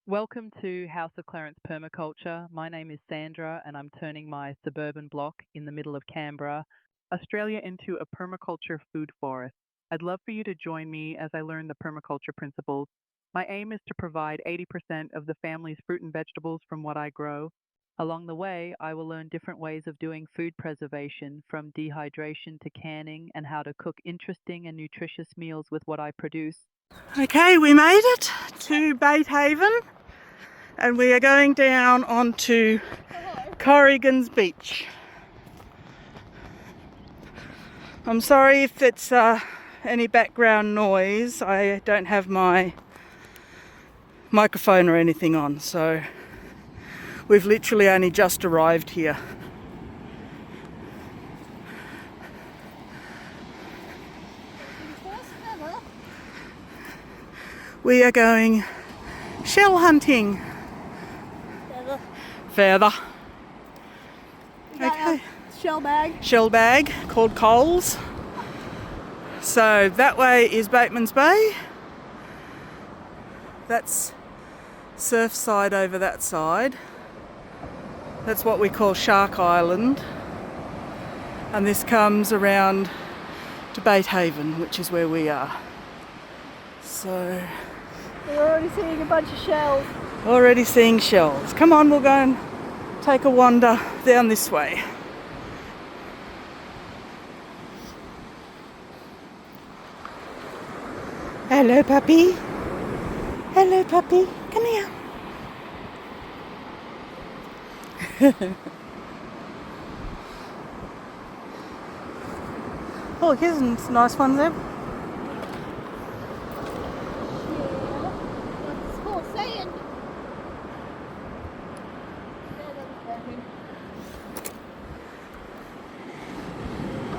Welcome to House of Clarence Permaculture. My name is Sandra and I'm turning my suburban block in the middle of Canberra, Australia into a permaculture food forest. I'd love for you to join me as I learn the permaculture principles. My aim is to provide 80% of the family's fruit and vegetables from what I grow. Along the way, I will learn different ways of doing food preservation, from dehydration to canning, and how to cook interesting and nutritious meals with what I produce. Okay, we made it to Haven and we are going down onto Corrigan's Beach. I'm sorry if it's any background noise. I don't have my microphone or anything on, so we've literally only just arrived here. We are going shell hunting. Further. Okay. Shell bag called Coles. So that way is Bateman's Bay. That's Surfside over that side. That's what we call Shark Island. And this comes around to Haven, which is where we are. So we're already seeing a bunch of shells. Already seeing shells. Come on, we'll go and take a wander down this way. Hello, puppy. Hello, puppy. Come here. Oh, here's a nice one there.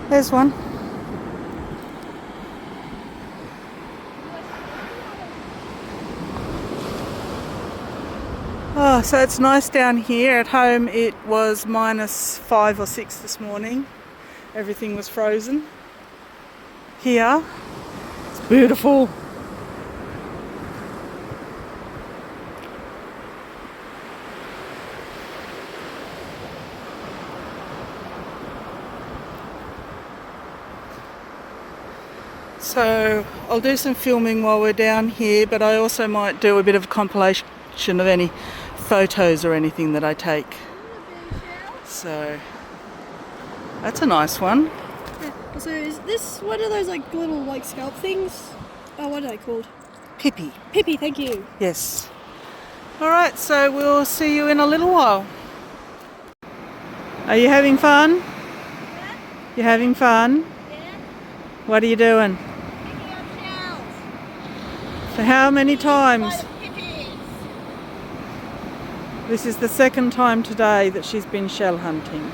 There's one. Oh, so it's nice down here. At home it was -5 or 6 this morning. Everything was frozen. Here, it's beautiful. So I'll do some filming while we're down here, but I also might do a bit of a compilation of any photos or anything that I take. So that's a nice one. So is this one of those like little like scalp things? Oh, what are they called? Pippy. Pippy, thank you. Yes. Alright, so we'll see you in a little while. Are you having fun? Yeah. You having fun? Yeah. What are you doing? Picking up shells. For how many times? This is the second time today that she's been shell hunting.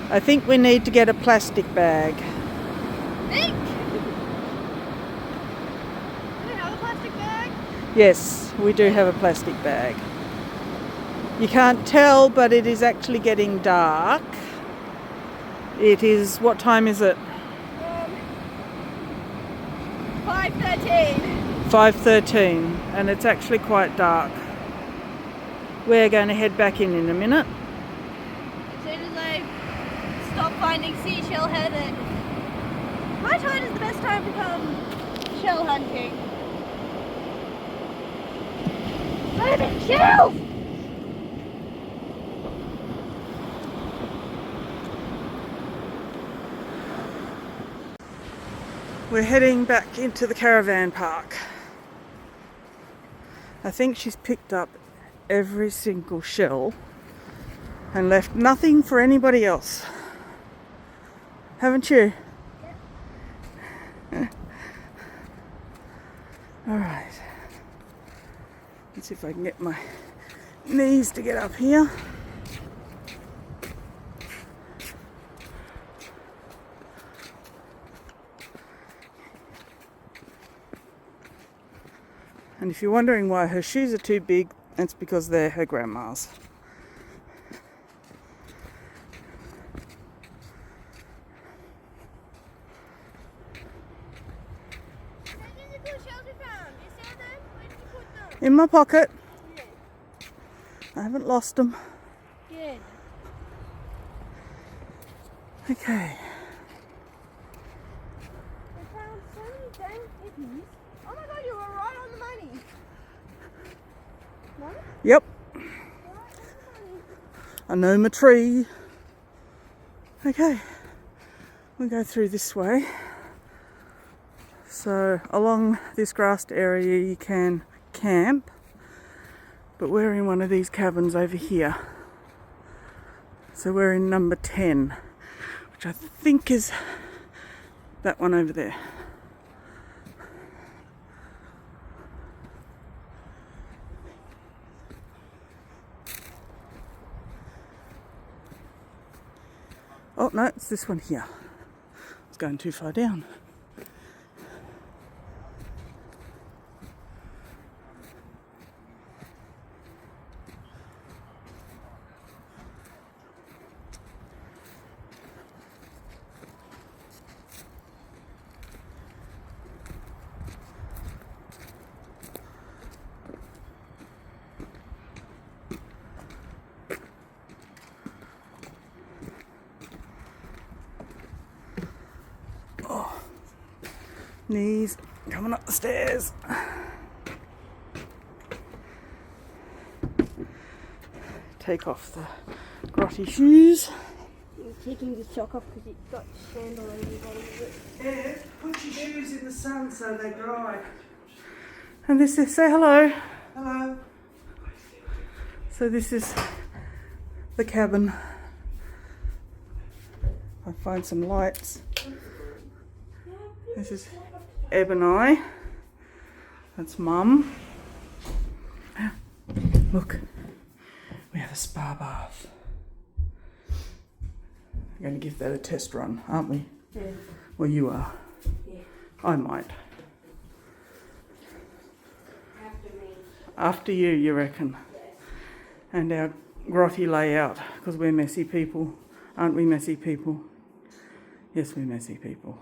I think we need to get a plastic bag. Think? Do we have a plastic bag? Yes, we do have a plastic bag. You can't tell, but it is actually getting dark. It is, what time is it? 5:13. 5:13, and it's actually quite dark. We're going to head back in a minute. As soon as I stop finding seashell head, and my tide is the best time to come shell hunting. Finding shells! We're heading back into the caravan park. I think she's picked up every single shell and left nothing for anybody else. Haven't you? Yep. Alright. Let's see if I can get my knees to get up here. And if you're wondering why her shoes are too big, that's because they're her grandma's. In my pocket. haven't lost them. Good. Okay. I found so many dang hippies. Oh my god, you were right on the money. No? Yep. Right on the money. I know my tree. Okay. We'll go through this way. So along this grassed area you can camp, but we're in one of these cabins over here. So we're in number 10, which I think is that one over there. Oh no, it's this one here. It's going too far down. Knees coming up the stairs. Take off the grotty shoes. You're taking the sock off because it's got sandal on the bottom of it. Yeah, put your shoes in the sun so they dry. And this is, say hello. Hello. So this is the cabin. I find some lights. This is Eb and I. That's Mum. Look, we have a spa bath. We're going to give that a test run, aren't we? Yeah. Well, you are. Yeah. I might. After me. After you reckon? Yeah. And our grotty layout, because we're messy people. Aren't we messy people? Yes, we're messy people.